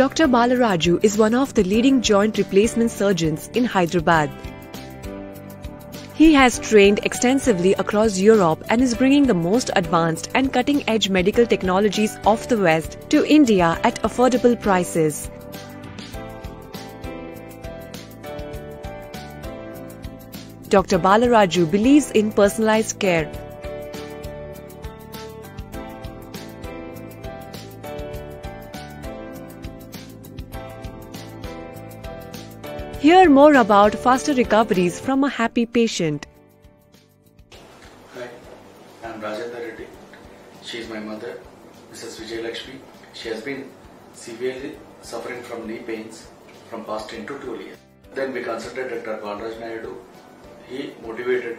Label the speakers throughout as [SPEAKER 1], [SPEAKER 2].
[SPEAKER 1] Dr. Balaraju is one of the leading joint replacement surgeons in Hyderabad. He has trained extensively across Europe and is bringing the most advanced and cutting-edge medical technologies of the West to India at affordable prices. Dr. Balaraju believes in personalized care. Hear more about faster recoveries from a happy patient.
[SPEAKER 2] Hi, I am Rajender Reddy. She is my mother, Mrs. Vijayalaxmi. She has been severely suffering from knee pains from past 10 to 12 years. Then we consulted Dr. Balaraju Naidu. He motivated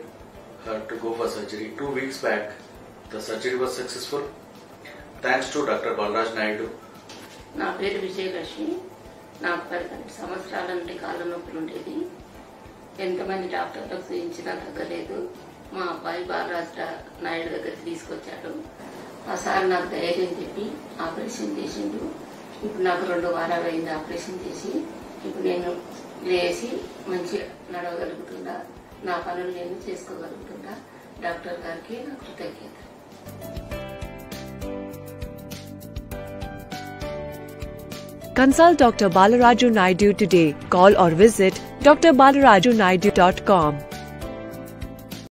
[SPEAKER 2] her to go for surgery. 2 weeks back, the surgery was successful. Thanks to Dr. Balaraju Naidu.
[SPEAKER 3] నా పేరు విజయలక్ష్మి. నాకు 18 సంవత్సరాల నుండి కాళ్ళ నొప్పులు ఉండేది. ఎంతమంది డాక్టర్లకు చూపించినా తగ్గలేదు. మా అబ్బాయి బాలరాజు నాయుడు దగ్గరికి తీసుకొచ్చాడు. ఆ సార్ నాకు ధైర్యం చెప్పి ఆపరేషన్ చేసిండు. ఇప్పుడు నాకు 2 వారాలు అయింది ఆపరేషన్ చేసి. ఇప్పుడు నేను లేచి మంచిగా నడవగలుగుతున్నా, నా పనులు నేను చేసుకోగలుగుతున్నా. డాక్టర్ గారికి నా కృతజ్ఞత.
[SPEAKER 1] Consult Dr. Balaraju Naidu today. Call or visit drbalarajunaidu.com.